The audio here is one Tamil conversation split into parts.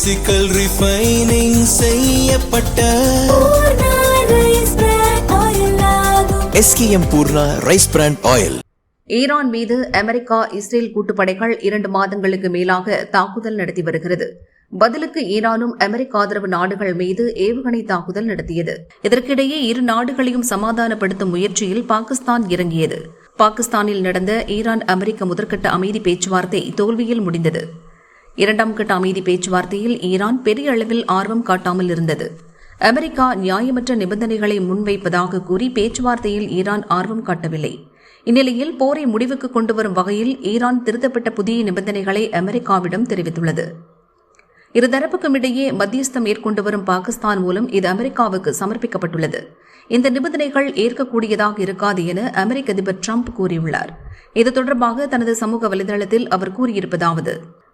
பிசிக்கல் ரிஃபைனிங் செய்யப்பட்ட SKM Poorna rice brand oil. Iran மீது அமெரிக்கா இஸ்ரேல் கூட்டுப்படைகள் 2 மாதங்களுக்கு மேலாக தாக்குதல் நடத்தி வருகிறது. பதிலுக்கு ஈரானும் அமெரிக்க ஆதரவு நாடுகள் மீது ஏவுகணை தாக்குதல் நடத்தியது. இதற்கிடையே இரு நாடுகளையும் சமாதானப்படுத்தும் முயற்சியில் பாகிஸ்தான் இறங்கியது. பாகிஸ்தானில் நடந்த ஈரான் அமெரிக்க முதற்கட்ட அமைதி பேச்சுவார்த்தை தோல்வியில் முடிந்தது. 2ஆம் கட்ட அமைதி பேச்சுவார்த்தையில் ஈரான் பெரிய அளவில் ஆர்வம் காட்டாமல் இருந்தது. அமெரிக்கா நியாயமற்ற நிபந்தனைகளை முன்வைப்பதாக கூறி பேச்சுவார்த்தையில் ஈரான் ஆர்வம் காட்டவில்லை. இந்நிலையில் போரை முடிவுக்கு கொண்டுவரும் வகையில் ஈரான் திருத்தப்பட்ட புதிய நிபந்தனைகளை அமெரிக்காவிடம் தெரிவித்துள்ளது. இருதரப்புக்கும் இடையே மத்தியஸ்தம் மேற்கொண்டு வரும் பாகிஸ்தான் மூலம் இது அமெரிக்காவுக்கு சமர்ப்பிக்கப்பட்டுள்ளது. இந்த நிபந்தனைகள் ஏற்கக்கூடியதாக இருக்காது என அமெரிக்க அதிபர் டிரம்ப் கூறியுள்ளார். இது தொடர்பாக தனது சமூக வலைதளத்தில் அவர் கூறியிருப்பதாவது: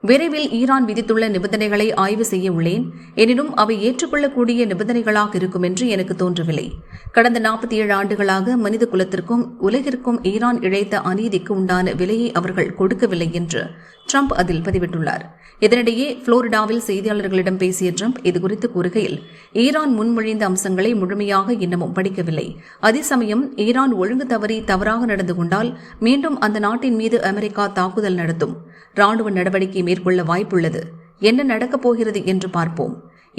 விரைவில் ஈரான் விதித்துள்ள நிபந்தனைகளை ஆய்வு செய்ய உள்ளேன். எனினும் அவை ஏற்றுக்கொள்ளக்கூடிய நிபந்தனைகளாக இருக்கும் என்று எனக்கு தோன்றவில்லை. கடந்த 47 ஆண்டுகளாக மனித குலத்திற்கும் உலகிற்கும் ஈரான் இழைத்த அநீதிக்கு உண்டான விலையை அவர்கள் கொடுக்கவில்லை என்று டிரம்ப் அதில் பதிவிட்டுள்ளார். இதனிடையே புளோரிடாவில் செய்தியாளர்களிடம் பேசிய டிரம்ப் இதுகுறித்து கூறுகையில், ஈரான் முன்மொழிந்த அம்சங்களை முழுமையாக இன்னமும் படிக்கவில்லை. அதே சமயம் ஈரான் ஒழுங்கு தவறி தவறாக நடந்து கொண்டால் மீண்டும் அந்த நாட்டின் மீது அமெரிக்கா தாக்குதல் நடத்தும். ராணுவ நடவடிக்கை மேற்கொள்ள வாய்ப்புள்ளது. என்ன நடக்கப் போகிறது என்று பார்ப்போம்.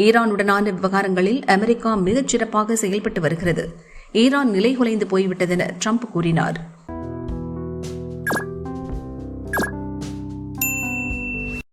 ஈரானுடனான விவகாரங்களில் அமெரிக்கா மிகச் சிறப்பாக செயல்பட்டு வருகிறது. ஈரான் நிலைகுலைந்து போய்விட்டதென டிரம்ப் கூறினார்.